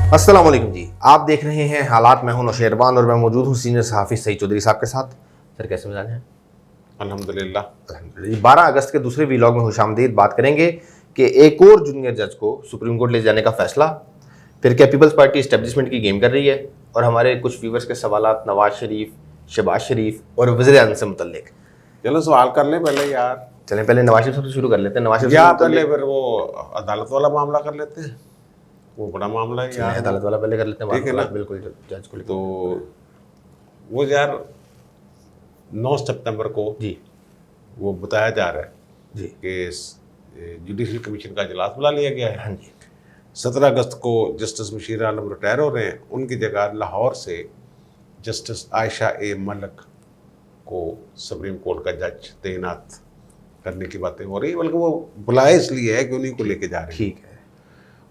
अस्सलाम वालेकुम जी, आप देख रहे हैं हालात। मैं हूं नौशेरबान और मैं मौजूद हूं सीनियर सहाफ़ी सईद चौधरी साहब के साथ। सर कैसे मिजाज हैं? अल्हम्दुलिल्लाह। अल्हम्दुलिल्लाह। 12 अगस्त के दूसरे वीलॉग में खुशामदीद। बात करेंगे कि एक और जूनियर जज को सुप्रीम कोर्ट ले जाने का फैसला, फिर क्या पीपल्स पार्टी इस्टेब्लिशमेंट की गेम कर रही है, और हमारे कुछ व्यूवर्स के सवालात नवाज शरीफ, शहबाज शरीफ और वज़ीर आज़म से मुतल्लिक। चलो सवाल कर ले पहले यार, चलें पहले नवाज शरीफ से शुरू कर लेते हैं। नवाज शरीफ या से पहले मुतल्लिक फिर वो अदालत वाला मामला कर लेते हैं। वो बड़ा मामला है चलें यार वो। अदालत वाला पहले कर लेते हैं, ठीक है ना। बिल्कुल जज को तो लेकर। वो यार 9 सितंबर को जी वो बताया जा रहा है जी कि जुडिशल कमीशन का इजलास बुला लिया गया है। हाँ जी 17 अगस्त को जस्टिस मुशीर आलम रिटायर हो रहे हैं, उनकी जगह लाहौर से जस्टिस आयशा ए मलिक को सुप्रीम कोर्ट का जज तैनात करने की बातें हो रही है, बल्कि वो बुलाए इसलिए है कि उन्हीं को लेके जा रहे हैं। ठीक है।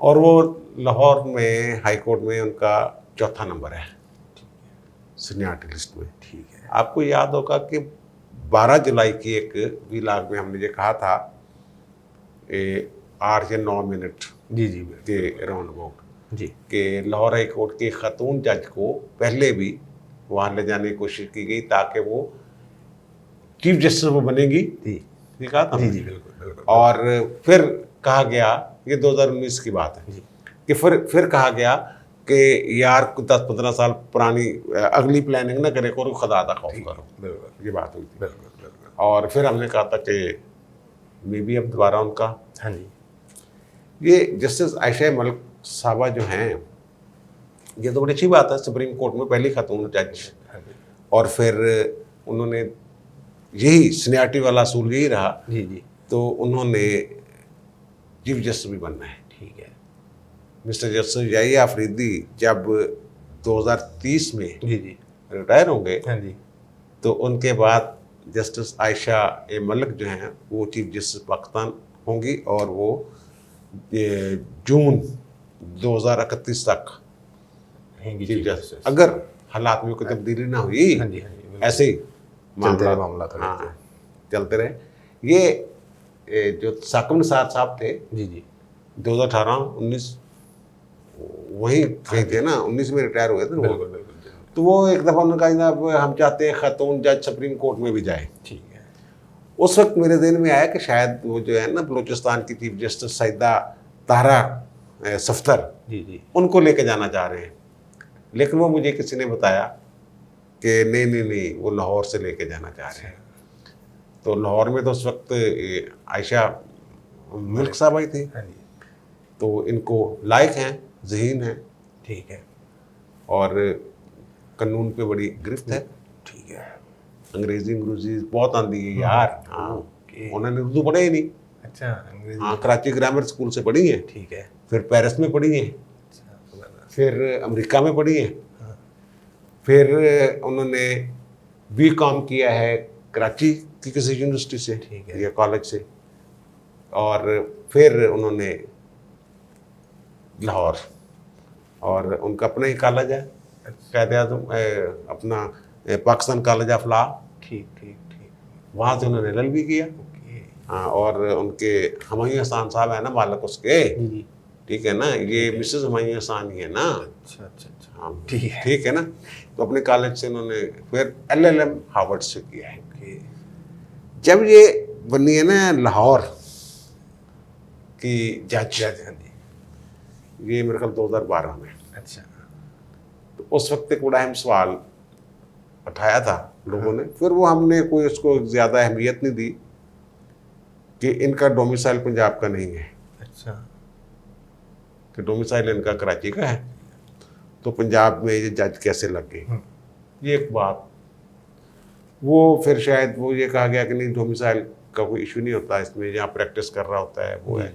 और वो लाहौर में हाई कोर्ट में उनका चौथा नंबर है सीनियरिटी लिस्ट में। ठीक है। आपको याद होगा कि 12 जुलाई की एक वीलॉग में हमने ये कहा था 8 या 9 मिनट जी जी के राउंड अबाउट जी कि लाहौर हाई कोर्ट के खातून जज को पहले भी वहाँ ले जाने की कोशिश की गई ताकि वो चीफ जस्टिस वो बनेगी। जी ये कहा था जी हमने। जी बिल्कुल बिल्कुल। और फिर कहा गया, ये 2019 की बात है, जी कि फिर कहा गया कि यार 10-15 साल पुरानी अगली प्लानिंग ना करे, करो खुदा का खौफ करो। बिल्कुल ये बात हुई थी। बिल्कुल बिल्कुल। और फिर हमने कहा था कि मे बी अब दोबारा उनका हाँ जी ये जस्टिस आयशा मलिक साहबा जो हैं, ये तो बड़ी अच्छी बात है, सुप्रीम कोर्ट में पहली खातून जज। हाँ जी और फिर उन्होंने यही सीनियरिटी वाला असूल यही रहा, जी जी तो उन्होंने चीफ जस्टिस भी बनना है। ठीक है। मिस्टर जस्टिस याहिया अफरीदी जब 2030 में जी जी रिटायर होंगे, हाँ जी तो उनके बाद जस्टिस आयशा ए मलिक जो हैं वो चीफ जस्टिस पाकिस्तान होंगी, और वो जून 2031 तक रहेंगी चीफ चीफ जस्टिस, जस्टिस। अगर हालात में कोई तब्दीली ना हुई। हाँ जी बिल्कुल। ऐसे ही चलते रहे मामला था। हाँ चलते रहे। ये जो साकिब निसार साहब थे जी जी 2018-19 वहीं कहीं थे ना, 19 में रिटायर हुए थे ना वो। बिल्कुल बिल्कुल तो वो एक दफ़ा उन्होंने कहा जनाब हम चाहते हैं खातून जज सुप्रीम कोर्ट में भी जाए। ठीक है। उस वक्त मेरे ज़हन में आया कि शायद वो जो है ना बलूचिस्तान की चीफ जस्टिस सईदा तारा सफ्तर, जी जी उनको लेके जाना चाह रहे हैं। लेकिन वो मुझे किसी ने बताया कि नहीं नहीं नहीं, वो लाहौर से लेके जाना चाह रहे हैं। तो लाहौर में तो उस वक्त आयशा मलिक साहब आई थी, हाँ जी तो इनको लायक हैं, ज़हीन हैं, ठीक है। और कानून पे बड़ी गिरफ्त है। ठीक है। अंग्रेजी बहुत आंदी है यार। हाँ ओके। उन्होंने उर्दू पढ़े ही नहीं। अच्छा अंग्रेजी। हाँ कराची ग्रामर स्कूल से पढ़ी है, ठीक है। फिर पेरिस में पढ़ी है, अच्छा सुबह। फिर अमेरिका में पढ़ी है, हाँ फिर उन्होंने बीकॉम किया है कराची की किसी यूनिवर्सिटी से ठीक है। या कॉलेज से, और फिर उन्होंने लाहौर, और उनका अपना ही कॉलेज है, कायद-ए-आज़म अपना पाकिस्तान कॉलेज ऑफ लॉ, ठीक ठीक ठीक। वहाँ से उन्होंने LLB किया। ओके। हाँ, और उनके हुमायूं एहसान साहब है ना मालिक उसके, जी जी ठीक है ना, ये मिसेस हुमायूं एहसान ही है ना। अच्छा अच्छा अच्छा हाँ ठीक है। ठीक है ना। तो अपने कॉलेज से उन्होंने फिर LLM हार्वर्ड से किया है। ओके। जब ये बनी है ना लाहौर की जज, हाँ जी। ये मेरे ख्याल 2012 में, अच्छा तो उस वक्त एक बड़ा अहम सवाल उठाया था लोगों ने। फिर वो हमने कोई उसको ज़्यादा अहमियत नहीं दी कि इनका डोमिसाइल पंजाब का नहीं है, अच्छा कि डोमिसाइल इनका कराची का है, तो पंजाब में ये जज कैसे लग गए, ये एक बात। वो फिर शायद वो ये कहा गया कि नहीं डोमिसाइल का कोई इशू नहीं होता, इसमें जहाँ प्रैक्टिस कर रहा होता है वो है।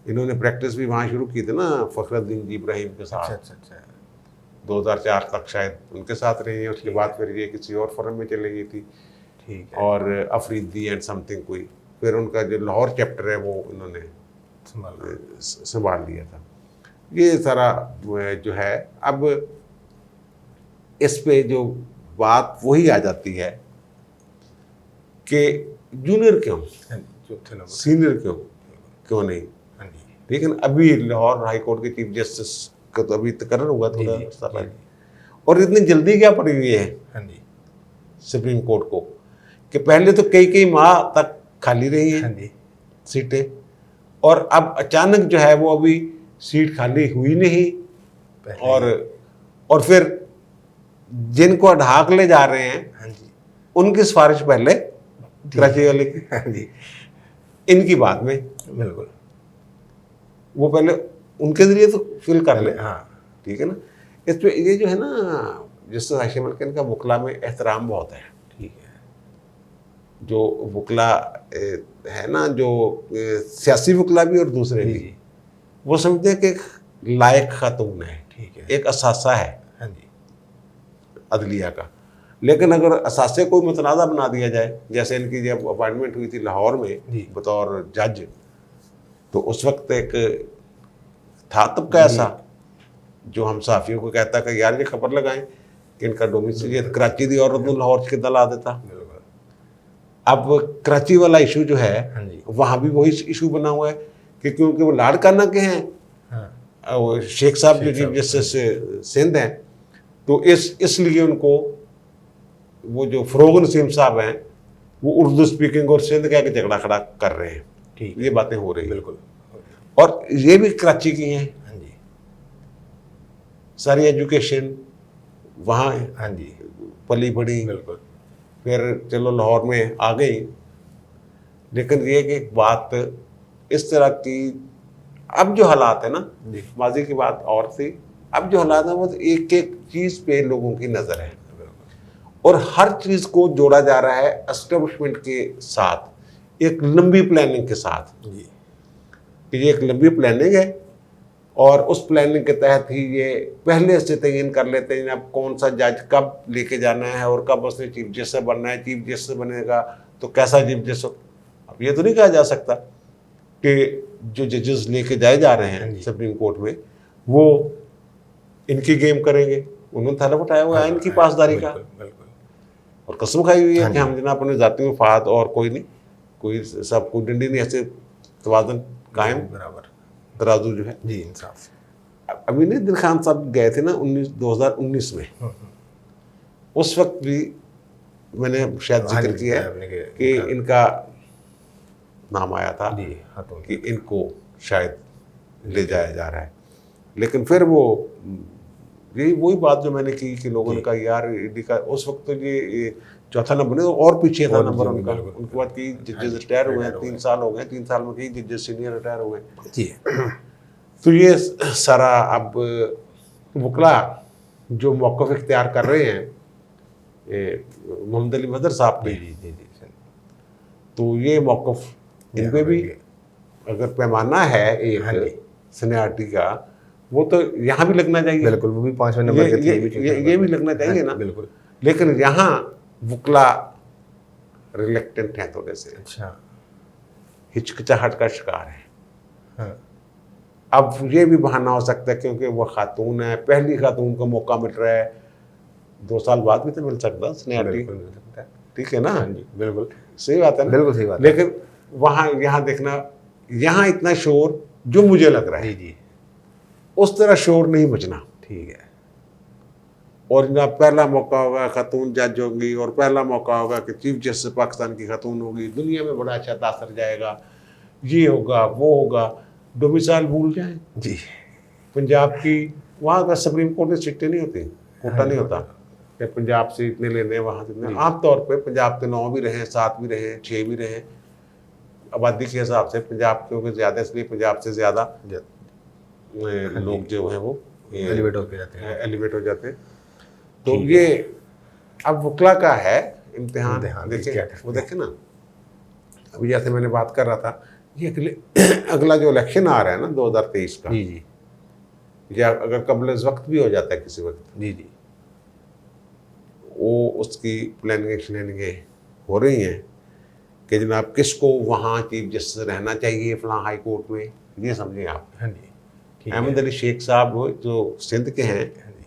इन्होंने प्रैक्टिस भी वहाँ शुरू की थी ना फखरुद्दीन जी इब्राहिम के साथ। अच्छा अच्छा 2004 तक शायद उनके साथ रही है, उसके बाद फिर ये किसी और फर्म में चली गई थी, ठीक है। और अफरीदी एंड समथिंग कोई, फिर उनका जो लाहौर चैप्टर है वो उन्होंने संभाल लिया था। ये सारा जो है, अब इस पे जो बात वही आ जाती है कि जूनियर क्यों, सीनियर क्यों नहीं, ठीक है ना। अभी लाहौर हाई कोर्ट के चीफ जस्टिस का तो अभी तकर्रर हुआ थोड़ा जी, अर्सा पहले। और इतनी जल्दी क्या पड़ी हुई है हाँ जी, सुप्रीम कोर्ट को कि पहले तो कई कई माह तक खाली रही हाँ हैं जी, सीटें, और अब अचानक जो है वो अभी सीट खाली हुई नहीं, पहले और फिर जिनको ढाक ले जा रहे हैं हाँ जी, उनकी सिफारिश पहले कराची वाले की, हाँ जी, इनकी बाद में, बिल्कुल, वो पहले उनके जरिए तो फिल कर ले। पहले हाँ, ठीक है ना। इस पे ये जो है ना, जस्टिस आयशा मलिक का वकला में एहतराम बहुत है। ठीक है, जो वकला है ना, जो सियासी वकला भी और दूसरे जी, भी, जी, वो समझते हैं कि एक लायक खातून है, ठीक है, एक असासा है हाँ जी, अदलिया का। लेकिन अगर असासे को मुतनाज़ा बना दिया जाए, जैसे इनकी जब अपॉइंटमेंट हुई थी लाहौर में जी, बतौर जज, तो उस वक्त एक था तबका ऐसा जो हम सहाफ़ियों को कहता कि यार ये खबर लगाएं कि इनका डोमिसाइल कराची दी औरत को लाहौर के दल आ देता। बिल्कुल, अब कराची वाला इशू जो है हाँ जी, वहाँ भी वही इशू बना हुआ है कि क्योंकि वो लाड़काना के हैं, हाँ, वो शेख साहब जो शेख चीफ साहब, जस्टिस सिंध हैं, तो इसलिए उनको वो जो फरोग नसीम साहब हैं वो उर्दू स्पीकिंग और सिंध कह के झगड़ा खड़ा कर रहे हैं। ठीक, ये बातें हो रही हैं, बिल्कुल, और ये भी कराची की हैं, हाँ जी, सारी एजुकेशन वहाँ हाँ जी, पली बढ़ी, बिल्कुल, फिर चलो लाहौर में आ गई। लेकिन ये कि एक बात इस तरह की, अब जो हालात है ना, जी, माजी की बात और थी, अब जो हालात है वो एक एक चीज़ पे लोगों की नज़र है, और हर चीज़ को जोड़ा जा रहा है एस्टेब्लिशमेंट के साथ, एक लंबी प्लानिंग के साथ, जी, कि ये एक लंबी प्लानिंग है, और उस प्लानिंग के तहत ही ये पहले से तयन कर लेते हैं अब कौन सा जज कब लेके जाना है और कब उसने चीफ जस्टिस बनना है, चीफ जस्टिस बनेगा तो कैसा चीफ जस्टिस। अब ये तो नहीं कहा जा सकता कि जो जजेस लेके जाए जा रहे हाँ हैं जी। सुप्रीम कोर्ट में वो इनकी गेम करेंगे। उन्होंने थाला उठाया हुआ है इनकी पासदारी का, बिल्कुल, बिल्कुल, और कसम खाई हुई है हाँ कि हम जनाब अपने जाती मफाद और कोई नहीं, कोई सब कोई डंडी नहीं, ऐसे तवाज़ुन कायम, बराबर, तराजू जो है। जी, इंसाफ, अभी नहीं, दिल खान साहब गए थे ना 2019 में, उस वक्त भी मैंने शायद हाँ जिक्र जी, किया आपने है कि इनका नाम आया था जी, हाथों कि इनको शायद ले जाया जा रहा है। लेकिन फिर वो यही वही बात जो मैंने की कि लोगों ने कहा यार ईडी का उस वक्त तो ये चौथा नंबर है और पीछे था और नंबर जी, उनका। बिल्कुल, उनके बाद कई जजेस हाँ जी, रिटायर हुए हैं, रिटायर 3 साल हो गए, 3 साल में कई जजेस सीनियर रिटायर हुए हैं। जी, तो ये सारा अब वकला जो मौक़िफ़ इख्तियार कर रहे हैं मोहम्मद अली मदर साहब जी, पे, जी, जी, जी, तो ये मौक़िफ़ इन पे भी अगर पैमाना है हाँ जी, एक सीनियरिटी का, वो तो यहाँ भी लगना चाहिए। बिल्कुल, वो भी 5वें नंबर के थे, ये भी चौथे ये नंबर भी पे। लगना चाहिए हाँ, ना। बिल्कुल, लेकिन यहाँ वकला रिलेक्टेंट हैं, थोड़े से अच्छा, हिचकिचाहट का शिकार है। हाँ, अब ये भी बहाना हो सकता है क्योंकि वो खातून है, पहली खातून को मौका मिल रहा है, 2 साल बाद भी तो मिल सकता सीनियरिटी, बिल्कुल मिल सकता है, ठीक है ना। हाँ जी, बिल्कुल, सही बात है ना, बिल्कुल सही बात है। लेकिन वहाँ यहाँ देखना, यहाँ इतना शोर जो मुझे लग रहा जी, है जी, उस तरह शोर नहीं बचना। ठीक है, और जनाब पहला मौका होगा खातून जज होगी, और पहला मौका होगा कि चीफ जस्टिस पाकिस्तान की खातून होगी, दुनिया में बड़ा अच्छा तासर जाएगा, ये होगा वो होगा। डोमिसाइल भूल जाएं, जी, पंजाब की वहाँ का सुप्रीम कोर्ट में सीटें नहीं होती, कोटा नहीं होता कि पंजाब से इतने लेने हैं, वहाँ से इतने। आमतौर पे पंजाब के 9 भी रहे, 7 भी रहे, 6 भी रहे, आबादी के हिसाब से पंजाब क्योंकि ज़्यादा, इसलिए पंजाब से ज़्यादा लोग जो हैं वो एलिवेट होके जाते हैं, एलिवेट हो जाते हैं। तो ठीक ये अब वकला का है इम्तिहान, इम्तिहान, देखें क्या वो देखें ना। अभी जैसे मैंने बात कर रहा था, ये अगला जो इलेक्शन आ रहा है ना 2023 का, जी, जी, या अगर कबल इस वक्त भी हो जाता है किसी वक्त, जी, जी, वो उसकी प्लानिंग हो रही हैं कि जनाब किसको वहाँ चीफ जस्टिस रहना चाहिए फलां हाई कोर्ट में। ये समझें आप, हाँ जी, ठीक है, अहमद अली शेख साहब वो जो सिंध के हैं, हाँ जी,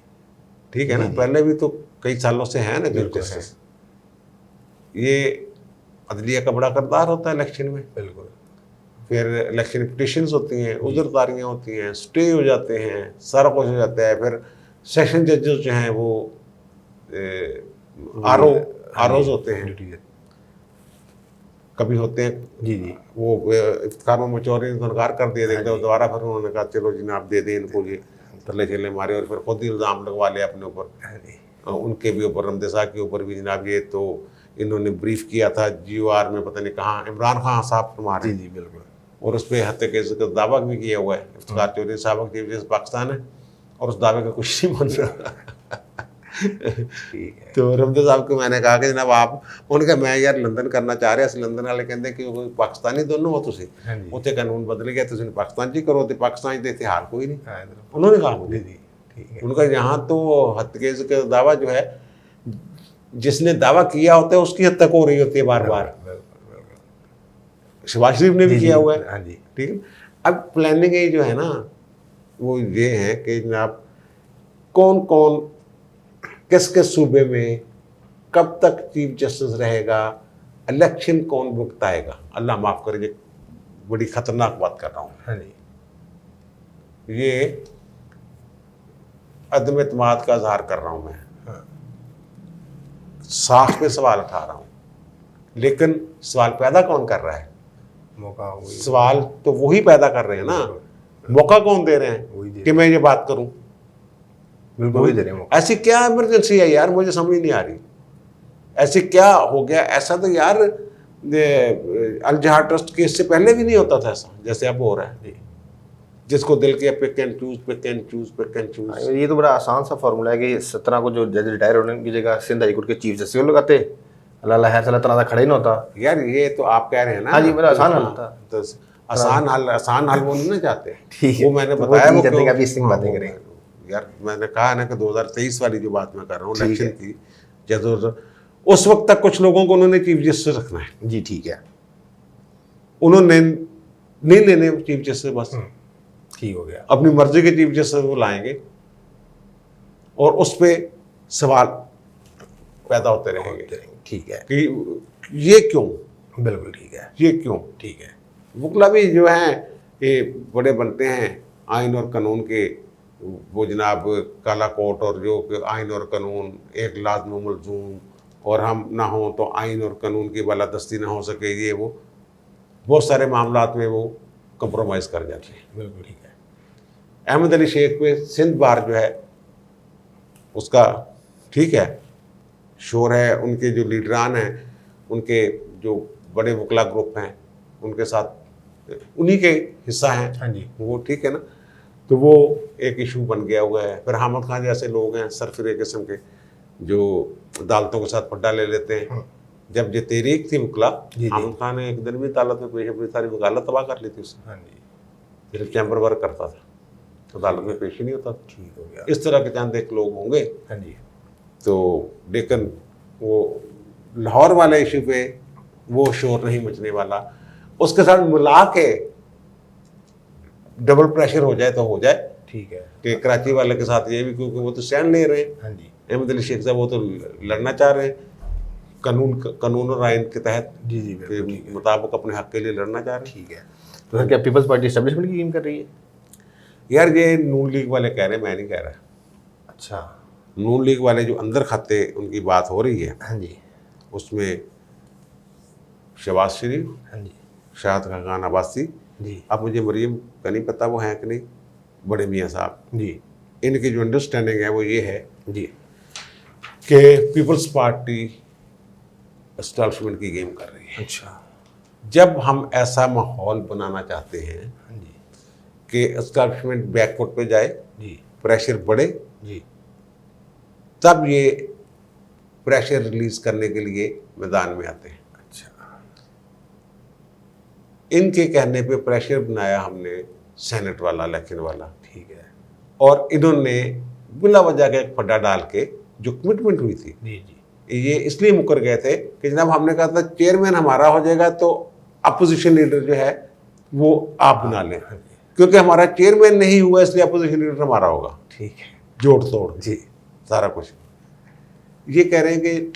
ठीक है ना, जी, जी। पहले भी तो कई सालों से हैं ना चीफ बिल्कुल जस्टिस। ये अदलिया का बड़ा किरदार होता है इलेक्शन में, बिल्कुल, फिर इलेक्शन पिटिशंस होती हैं, उजरदारियाँ होती हैं, स्टे हो जाते हैं, सारा कुछ हो जाता है। फिर सेशन जजेस जो हैं वो आरओज होते हैं, कभी होते हैं जी जी वो इफ्तार में मचौरे ने इनकार कर दिया, देखते दोबारा फिर उन्होंने कहा चलो जी आप दे दें इनको, ये तले चले मारे और फिर खुद ही इल्ज़ाम लगवा लिया अपने ऊपर, उनके भी ऊपर, रमदेसा के ऊपर भी जनाब। ये तो इन्होंने ब्रीफ किया था GOR में, पता नहीं कहाँ, इमरान खान साहब तुम्हारे, जी जी बिल्कुल, और उस पर हत्या केस का दावा भी किया हुआ है। इफ्तिखार चौधरी साहब की वजह से पाकिस्तान है और उस दावे का कुछ नहीं बन रहा। ठीक है। तो रमदे साहब को मैंने कहा कि जनाब आप, उन्होंने कहा मैं यार लंदन करना चाह रहे, असं लंदन वाले कहते कि वो पाकिस्तानी दोनों हो तुसी, उत्थे कानून बदल गया, तुसी पाकिस्तान जी करो, तो पाकिस्तान तो हाल कोई नहीं। उन्होंने कहा मुझे, ठीक है, उनका यहाँ तो हत्या केस का दावा जो है, जिसने दावा किया होता है उसकी हत्या हो रही होती है बार बार। शहबाज शरीफ ने भी किया हुआ है। हाँ जी, ठीक है। अब प्लानिंग ये जो है ना, वो ये है कि जनाब कौन कौन किस किस सूबे में कब तक चीफ जस्टिस रहेगा, इलेक्शन कौन भुगताएगा। अल्लाह माफ करे, ये बड़ी खतरनाक बात कर रहा हूँ। हाँ जी, ये अदम एतमाद का इजहार कर रहा हूँ मैं, साख पे सवाल उठा रहा हूँ, लेकिन सवाल पैदा कौन कर रहा है? मौका सवाल तो वही पैदा कर रहे हैं ना, मौका कौन दे रहे हैं कि मैं ये बात करूं? बिल्कुल वही दे रहे हैं मौका। ऐसी क्या इमरजेंसी है यार, मुझे समझ नहीं आ रही। ऐसे क्या हो गया? ऐसा तो यार अल जहार ट्रस्ट केस से पहले भी नहीं होता था ऐसा, जैसे अब हो रहा है। जिसको दिल के pick and choose, pick and choose, pick and choose. ये तो बड़ा आसान सा फॉर्मूला है कि 17 को जो जज रिटायर होने की जगह सिंध हाई कोर्ट के चीफ जस्टिस लगाते, अल्लाह है सला तना खड़े ही ना होता। यार ये तो आप कह रहे हैं ना, हाँ जी, मेरा आसान हल था। तो आसान हल वो नहीं चाहते। ठीक है, वो मैंने तो बताया वो कहते हैं कि इसकी बातें करें। यार मैंने कहा ना कि 2023 वाली जो बात मैं कर रहा हूँ इलेक्शन की, जब उस वक्त तक कुछ लोगों को उन्होंने चीफ जस्टिस रखना है। जी ठीक है, उन्होंने नहीं लेने चीफ जस्टिस, बस ठीक हो गया। अपनी मर्जी के चीफ जस्टिस वो लाएंगे और उस पर सवाल पैदा होते रहेंगे। ठीक है कि ये क्यों, बिल्कुल ठीक है, ये क्यों। ठीक है। वकला भी जो हैं ये बड़े बनते हैं आइन और कानून के, वो जनाब काला कोट और जो कि आइन और कानून एक लाजम मलजूम, और हम ना हो तो आइन और कानून की बालादस्ती ना हो सके, ये वो बहुत सारे मामलात में वो कंप्रोमाइज़ कर जाते हैं। बिल्कुल ठीक है। अहमद अली शेख पे सिंध बार जो है उसका ठीक है शोर है, उनके जो लीडरान हैं, उनके जो बड़े वकला ग्रुप हैं, उनके साथ उन्हीं के हिस्सा हैं। हाँ जी, वो ठीक है ना। तो वो एक इशू बन गया हुआ है। फिर हामिद खान जैसे लोग हैं सरफिरे किस्म के, जो अदालतों के साथ पड्डा ले लेते हैं। जब ये तहरीक थी वकला, हामिद खान ने एक दिन भी अदालत में पेश अपनी सारी वकालत तबाह कर ली थी उसने। हाँ जी, सिर्फ चैम्बर वर्क करता था, अदालत में पेश ही नहीं होता। ठीक हो गया। इस तरह के चंद एक लोग होंगे। हाँ जी, तो लेकिन वो लाहौर वाले इशू पे वो शोर नहीं मचने वाला। उसके साथ मिला के डबल प्रेशर हो जाए तो हो जाए। ठीक है कि कराची वाले के साथ ये भी, क्योंकि वो तो स्टैंड ले रहे हैं। हाँ जी, अहमद अली शेख साहब वो तो लड़ना चाह रहे हैं कानून और आइन के तहत जी जी बिल्कुल ठीक के मुताबिक अपने हक के लिए लड़ना चाह रहे हैं। ठीक है। तो सर क्या पीपल्स पार्टी एस्टेब्लिशमेंट की गेम कर रही है? यार ये नून लीग वाले कह रहे हैं, मैं नहीं कह रहा। अच्छा, नून लीग वाले जो अंदर खाते उनकी बात हो रही है, हाँ जी, उसमें शहबाज शरीफ, हाँ जी, शाहिद खान अब्बासी, जी अब मुझे मरीम का नहीं पता वो हैं कि नहीं, बड़े मियाँ साहब, जी, इनकी जो अंडरस्टैंडिंग है वो ये है जी, कि पीपल्स पार्टी एस्टैब्लिशमेंट की गेम कर रही है। अच्छा, जब हम ऐसा माहौल बनाना चाहते हैं हाँ जी, कि एस्टैब्लिशमेंट बैकफुट पे जाए, जी, प्रेशर बढ़े, जी, तब ये प्रेशर रिलीज करने के लिए मैदान में आते हैं। अच्छा, इनके कहने पे प्रेशर बनाया हमने सेनेट वाला, इलेक्शन वाला, ठीक है, और इन्होंने बिला वजह का एक फड्डा डाल के जो कमिटमेंट हुई थी, जी जी, ये इसलिए मुकर गए थे कि जनाब हमने कहा था चेयरमैन हमारा हो जाएगा तो अपोजिशन लीडर जो है वो आप बना लें, क्योंकि हमारा चेयरमैन नहीं हुआ इसलिए अपोजिशन लीडर हमारा होगा। ठीक है, जोड़ तोड़ जी, सारा कुछ। ये कह रहे हैं कि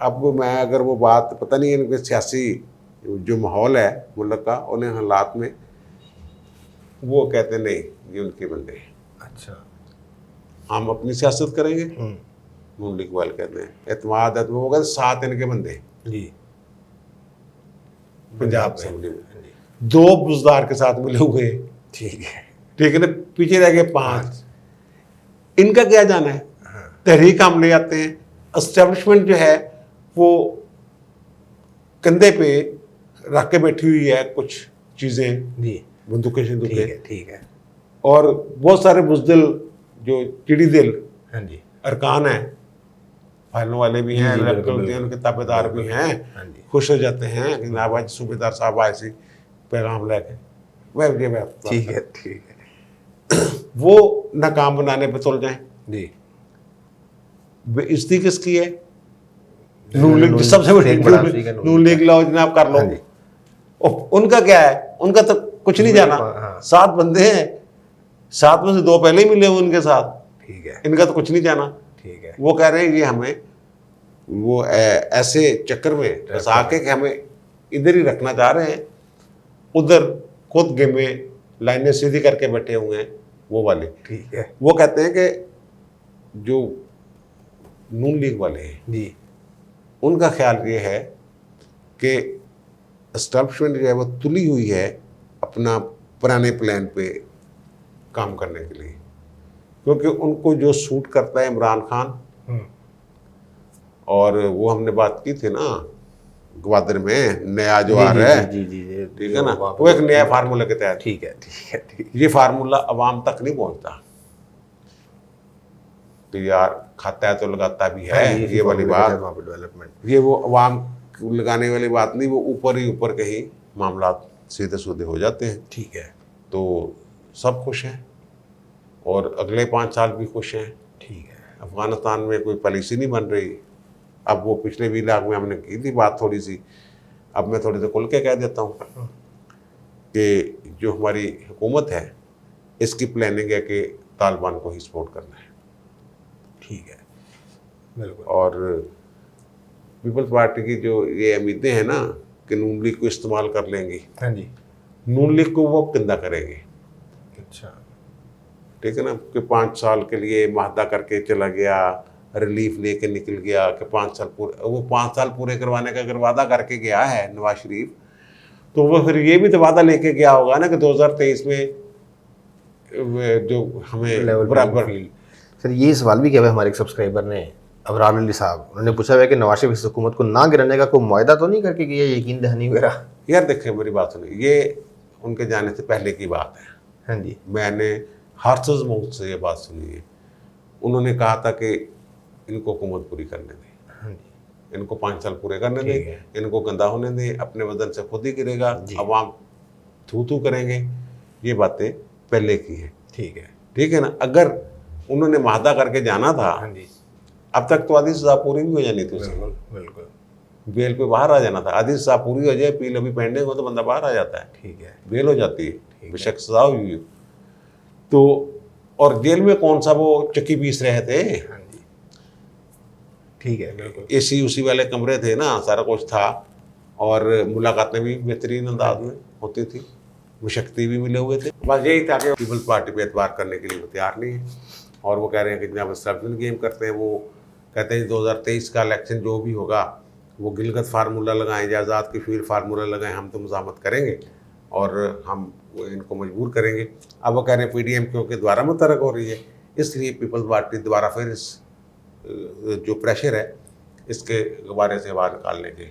अब मैं अगर वो बात, पता नहीं इनके सियासी जो माहौल है मुल्क का, उन्हें हालात में वो कहते नहीं ये उनके बंदे हैं, अच्छा। हम अपनी सियासत करेंगे। नून लीग वाले कहते हैं एतमाद होगा, 7 इनके बंदे जी पंजाब असेंबली में, 2 बुजदार के साथ मिले हुए हैं, ठीक है। ठीक है ना, पीछे रह गए 5। इनका क्या जाना है? तहरीक हम ले आते हैं, एस्टेब्लिशमेंट जो है वो कंधे पे रख के बैठी हुई है कुछ चीजें, जी बंदूकें शंदूकें, ठीक है। और बहुत सारे बुजदिल जो चिड़ी दिल हाँ जी, अरकान हैं, फाइलों वाले भी हैं, जी, बिल्कुल, इलेक्ट्रल बिल्कुल। उनके ताबेदार भी हैं, हाँ जी, खुश हो जाते हैं कि जनाब आज सूबेदार साहब आए सी पैगाम लेके, वह ठीक है, ठीक है। वो नाकाम बनाने पे तुल जाएं। जी, बेइज्जती किसकी है? नून लीग, नून सबसे बड़ी लीग बड़ा ठीक है, नून लीग लाओ जनाब, कर लो। हाँ जी। उनका क्या है? उनका तो कुछ नहीं जाना। हाँ। 7 बंदे हैं, 7 में से 2 पहले ही मिले हुए उनके साथ, ठीक है, इनका तो कुछ नहीं जाना। ठीक है। वो कह रहे हैं ये हमें वो ऐसे चक्कर में फंसा के कि हमें इधर ही रखना चाह रहे हैं, उधर खुद गेमे लाइनें सीधी करके बैठे हुए हैं वो वाले। ठीक है वो कहते हैं कि जो नून लीग वाले हैं जी, उनका ख्याल ये है कि एस्टैब्लिशमेंट जो है वो तुली हुई है अपना पुराने प्लान पे काम करने के लिए, क्योंकि उनको जो सूट करता है इमरान खान, और वो हमने बात की थी ना ग्वादर में, नया जो आ रहा है, जी जी जी, ठीक है ना, वो एक नया फार्मूला के तहत, ठीक है, ठीक है, ठीक ये फार्मूला अवाम तक नहीं पहुंचता तो यार खाता है तो लगाता भी है, ये वाली बात, डेवलपमेंट, ये वो अवाम को लगाने वाली बात नहीं, वो ऊपर ही ऊपर कहीं मामला सीधे सूधे हो जाते हैं। ठीक है, तो सब खुश हैं और अगले 5 साल भी खुश हैं। ठीक है, अफगानिस्तान में कोई पॉलिसी नहीं बन रही। अब वो पिछले 20 लाख में हमने की थी बात थोड़ी सी, अब मैं थोड़ी सी खुल के कह देता हूँ कि जो हमारी हुकूमत है इसकी प्लानिंग है कि तालिबान को ही सपोर्ट करना है, ठीक है, बिल्कुल। और पीपल्स पार्टी की जो ये उम्मीदें हैं ना कि नून लीग को इस्तेमाल कर लेंगी, हाँ जी, नून लीग को वो किंदा करेंगे, अच्छा, ठीक है ना, कि 5 साल के लिए माहदा करके चला गया, रिलीफ लेके निकल गया कि 5 साल पूरे, वो 5 साल पूरे करवाने का अगर वादा करके गया है नवाज शरीफ, तो वो फिर ये भी तो वादा लेके गया होगा ना कि 2023 में जो हमें बराबर। सर ये सवाल भी किया हुआ है हमारे एक सब्सक्राइबर ने, अबरार अली साहब, उन्होंने पूछा हुआ है कि नवाज शरीफ इस हुकूमत को ना गिराने का कोई मुआहदा तो नहीं करके गया, यकीन दहानी वगैरह? यार देखिए मेरी बात सुनिए, ये उनके जाने से पहले की बात है। हाँ जी, मैंने हर्षज मुफ्त से ये बात सुनी है, उन्होंने कहा था कि इनको हुकूमत पूरी करने दें, हाँ जी, इनको 5 साल पूरे करने ठीक दें, है। इनको गंदा होने दें, अपने वजन से खुद ही गिरेगा, जी। अवाम थू थू करेंगे, ये बातें पहले की हैं, ठीक है, ठीक है ना। अगर उन्होंने माहदा करके जाना था, हाँ जी, अब तक तो आधी सजा पूरी भी हो जानी थी उसकी, बिल्कुल बिल्कुल, बेल पे बाहर आ जाना था, आधी सजा पूरी हो जाए, पील अभी पेंडिंग हो तो बंदा बाहर आ जाता है, ठीक है, बेल हो जाती है, है। बेशक सजा हुई हो। तो और जेल में कौन सा वो चक्की पीस रहे थे, हाँ जी, ठीक है, बिल्कुल, एसी उसी वाले कमरे थे ना, सारा कुछ था, और मुलाकातें भी बेहतरीन अंदाज में होती थी, मुशक्ति भी मिले हुए थे। बस यही था कि पीपल्स पार्टी पे एतबार करने के लिए वो तैयार नहीं है, और वो कह रहे हैं कि जब एस्टेब्लिशमेंट गेम करते हैं, वो कहते हैं 2023 का इलेक्शन जो भी होगा वो गिलगत फार्मूला लगाएं, आज़ाद कश्मीर फार्मूला लगाएं, हम तो मुज़ामत करेंगे और हम इनको मजबूर करेंगे। अब वो कह रहे हैं पीडीएम क्योंकि दोबारा मुतरक हो रही है, इसलिए पीपल्स पार्टी दोबारा फिर इस जो प्रेशर है इसके गुब्बारे से बाहर निकालने के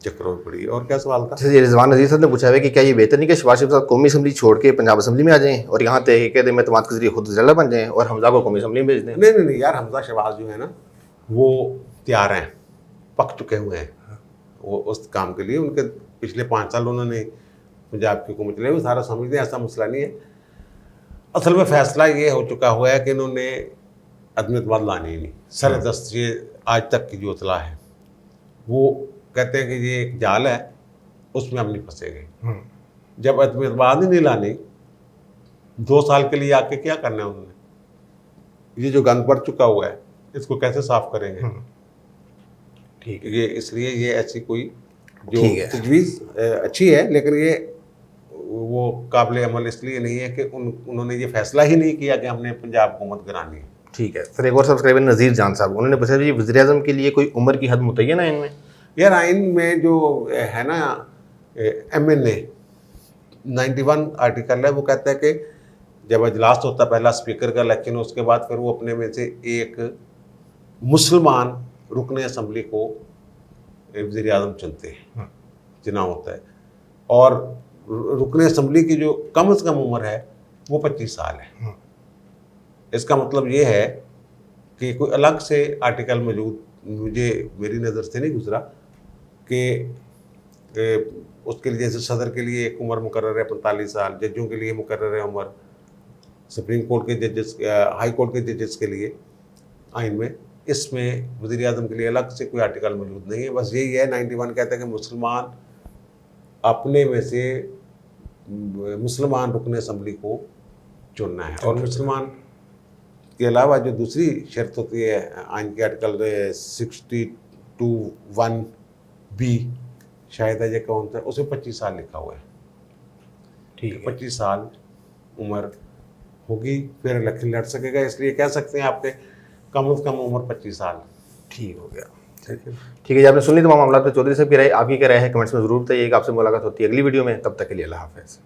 चक्रों में पड़ी। और क्या सवाल था? ये रिजवान नज़ीर साहब ने पूछा है कि क्या ये बेहतर नहीं कि शहबाज शरीफ साहब कौमी असम्बली छोड़ के पंजाब असम्बली में आ जाएं और यहाँ तहरीक एतमाद के जरिए खुद जिला बन जाएं और हमजा को कौमी असम्बली में भेज दें? नहीं यार, हमजा शहबाज जो है ना वो तैयार हैं, पक चुके हुए हैं वो उस काम के लिए। उनके पिछले 5 साल उन्होंने पंजाब की हुकूमत चलाई, वो सारा समझते हैं, ऐसा मसला नहीं है। असल में फैसला ये हो चुका हुआ है कि इन्होंने अदम-ए-एतमाद लानी ही नहीं, सरदस्त ये आज तक की जो इतला है, वो कहते हैं कि ये एक जाल है, उसमें हम नहीं फंसेंगे। जब अदम-ए-एतमाद ही नहीं लानी, 2 साल के लिए आके क्या करना है उन्होंने? ये जो गंद पड़ चुका हुआ है इसको कैसे साफ करेंगे? ठीक है, ये इसलिए ये ऐसी कोई जो ठीक है। तजवीज़ अच्छी है, लेकिन ये वो काबिल अमल इसलिए नहीं है कि उन्होंने ये फैसला ही नहीं किया कि हमने पंजाब हुकूमत करानी है। ठीक है सर, एक और सब्सक्राइबर नज़ीर जान साहब, उन्होंने पूछा जी वज़ीर आज़म के लिए कोई उम्र की हद मुतय्यन है इनमें? यार आइन में जो है ना MNA 91 आर्टिकल है, वो कहता है कि जब अजलास होता है पहला स्पीकर का इलेक्शन, उसके बाद फिर वो अपने में से एक मुसलमान रुकने असम्बली को वज़ीर आज़म चुनते हैं, चुनाव होता है। और रुकने असम्बली की जो कम से कम उम्र है वो 25 साल है। इसका मतलब ये है कि कोई अलग से आर्टिकल मौजूद मेरी नज़र से नहीं गुजरा कि उसके लिए, जैसे सदर के लिए एक उम्र मुकर्रर है 45 साल, जजों के लिए मुकर्रर है उम्र, सुप्रीम कोर्ट के जजेस, हाई कोर्ट के जजेस के लिए आइन में, इसमें वज़ीर आज़म के लिए अलग से कोई आर्टिकल मौजूद नहीं है। बस यही है, 91 कहता है कि मुसलमान अपने में से मुसलमान रुकने असम्बली को चुनना है। और मुसलमान के अलावा जो दूसरी शर्त होती है आइन के आर्टिकल 62(1)B शायद है, ये कौन सा, उसमें 25 साल लिखा हुआ है। ठीक है। 25 साल उम्र होगी फिर इलेक्शन लड़ सकेगा, इसलिए कह सकते हैं आपके कम से कम उम्र 25 साल। ठीक हो गया। ठीक है जी, आपने सुन ली तमाम मामला। तो चौधरी साहब की राय, आपकी क्या राय है कमेंट्स में ज़रूर बताइएगा। आपसे मुलाकात होती है अगली वीडियो में, तब तक के लिए अल्लाह हाफ़िज़।